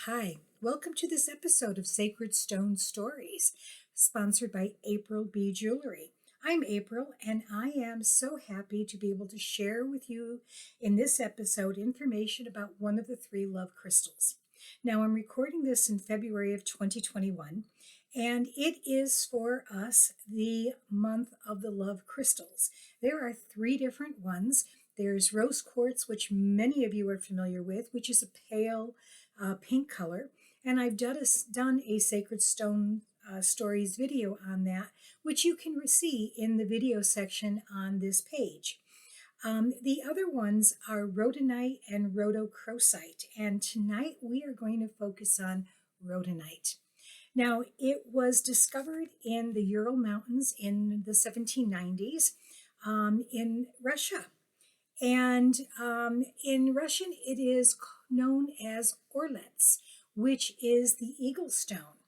Hi, welcome to this episode of Sacred Stone Stories, sponsored by April B. Jewelry. I'm April, and I am so happy to be able to share with you in this episode information about one of the three love crystals. Now, I'm recording this in February of 2021, and it is for us the month of the love crystals. There are three different ones. There's rose quartz, which many of you are familiar with, which is a pale pink color. And I've done a Sacred Stone Stories video on that, which you can see in the video section on this page. The other ones are rhodonite and rhodochrosite, and tonight we are going to focus on rhodonite. Now, it was discovered in the Ural Mountains in the 1790s in Russia. And in Russian, it is known as orlets, which is the eagle stone.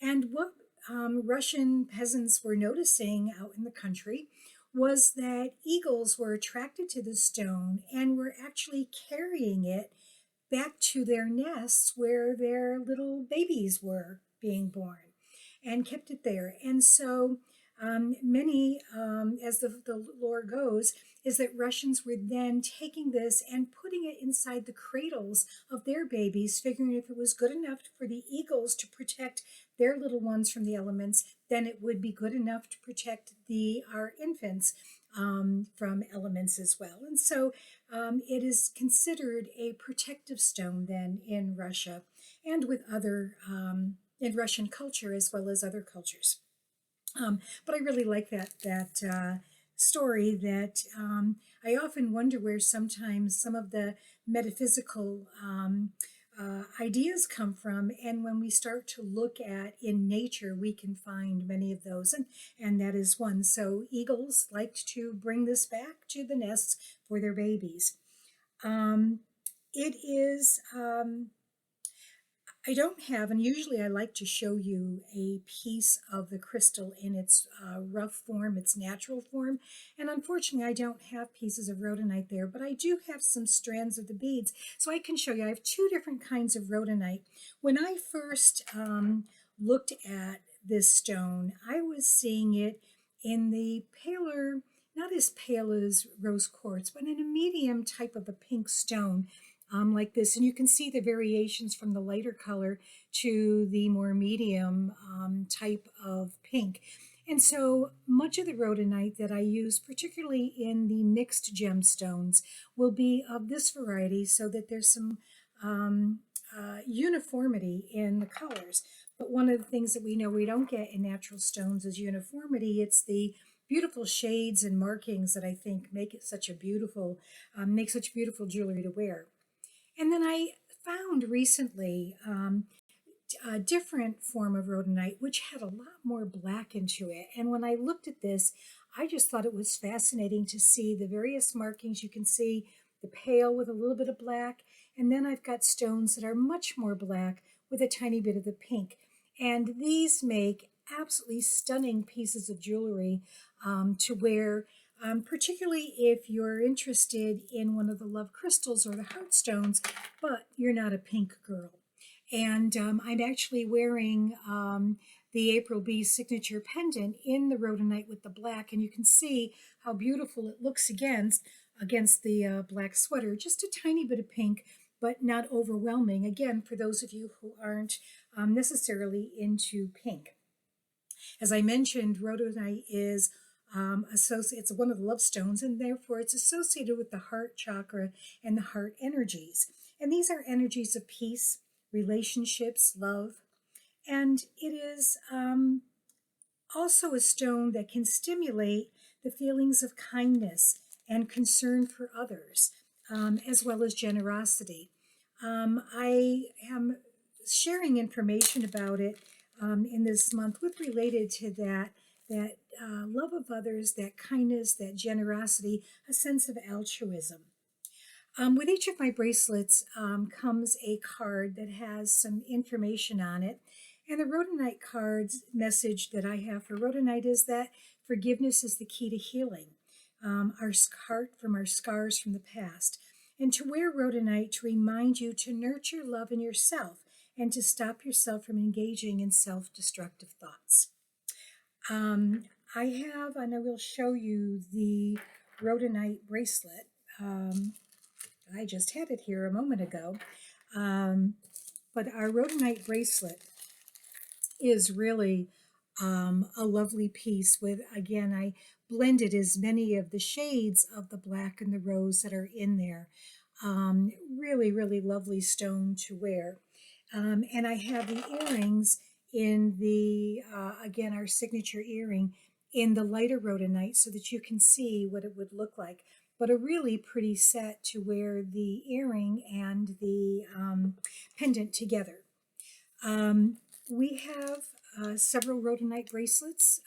And what Russian peasants were noticing out in the country was that eagles were attracted to the stone and were actually carrying it back to their nests where their little babies were being born and kept it there. And so many, as the lore goes, is that Russians were then taking this and putting it inside the cradles of their babies, figuring if it was good enough for the eagles to protect their little ones from the elements, then it would be good enough to protect our infants from elements as well. And so it is considered a protective stone then in Russia and with other, in Russian culture as well as other cultures. But I really like that story that I often wonder where sometimes some of the metaphysical ideas come from. And when we start to look at in nature, we can find many of those. And that is one. So eagles liked to bring this back to the nests for their babies. It is... I don't have, and usually I like to show you a piece of the crystal in its rough form, its natural form. And unfortunately, I don't have pieces of rhodonite there, but I do have some strands of the beads. So I can show you. I have two different kinds of rhodonite. When I first looked at this stone, I was seeing it in the paler, not as pale as rose quartz, but in a medium type of a pink stone. Like this, and you can see the variations from the lighter color to the more medium type of pink. And so much of the rhodonite that I use, particularly in the mixed gemstones, will be of this variety so that there's some uniformity in the colors. But one of the things that we know we don't get in natural stones is uniformity. It's the beautiful shades and markings that I think make it such a beautiful, make such beautiful jewelry to wear. And then I found recently a different form of rhodonite, which had a lot more black into it. And when I looked at this, I just thought it was fascinating to see the various markings. You can see the pale with a little bit of black. And then I've got stones that are much more black with a tiny bit of the pink. And these make absolutely stunning pieces of jewelry to wear. Particularly if you're interested in one of the love crystals or the heart stones, but you're not a pink girl. And I'm actually wearing the April B signature pendant in the rhodonite with the black, and you can see how beautiful it looks against the black sweater. Just a tiny bit of pink, but not overwhelming. Again, for those of you who aren't necessarily into pink. As I mentioned, rhodonite is it's one of the love stones, and therefore it's associated with the heart chakra and the heart energies. And these are energies of peace, relationships, love. And it is also a stone that can stimulate the feelings of kindness and concern for others, as well as generosity. I am sharing information about it in this month related to that love of others, that kindness, that generosity, a sense of altruism. With each of my bracelets comes a card that has some information on it. And the rhodonite card's message that I have for rhodonite is that forgiveness is the key to healing our heart from our scars from the past. And to wear rhodonite to remind you to nurture love in yourself and to stop yourself from engaging in self-destructive thoughts. I have, and I will show you the rhodonite bracelet. I just had it here a moment ago. But our rhodonite bracelet is really a lovely piece with, again, I blended as many of the shades of the black and the rose that are in there. Really, really lovely stone to wear. And I have the earrings in the, again, our signature earring in the lighter rhodonite so that you can see what it would look like. But a really pretty set to wear the earring and the pendant together. We have several rhodonite bracelets,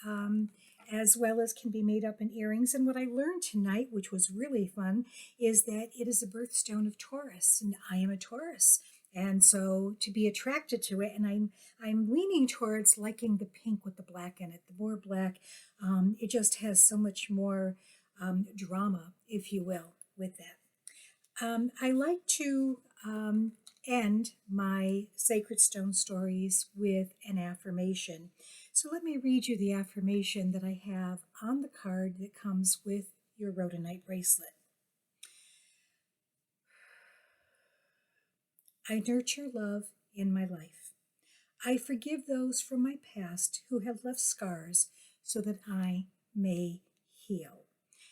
as well as can be made up in earrings. And what I learned tonight, which was really fun, is that it is a birthstone of Taurus, and I am a Taurus. And so to be attracted to it, and I'm leaning towards liking the pink with the black in it. The more black, it just has so much more drama, if you will, with that. I like to end my sacred stone stories with an affirmation. So let me read you the affirmation that I have on the card that comes with your rhodonite bracelet. I nurture love in my life. I forgive those from my past who have left scars so that I may heal.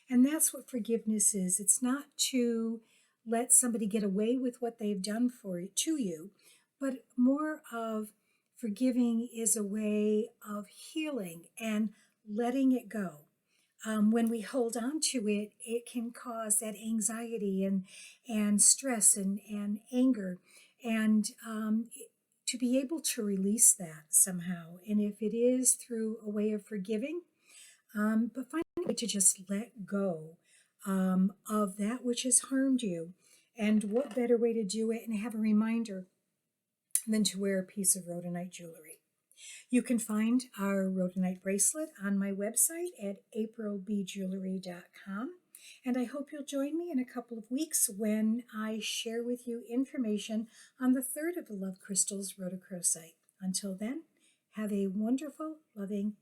And that's what forgiveness is. It's not to let somebody get away with what they've done to you, but more of forgiving is a way of healing and letting it go. When we hold on to it, it can cause that anxiety and stress and anger, and to be able to release that somehow. And if it is through a way of forgiving, but find a way to just let go of that which has harmed you. And what better way to do it and have a reminder than to wear a piece of rhodonite jewelry. You can find our rhodonite bracelet on my website at aprilbjewelry.com. And I hope you'll join me in a couple of weeks when I share with you information on the third of the love crystals, rhodochrosite. Until then, have a wonderful, loving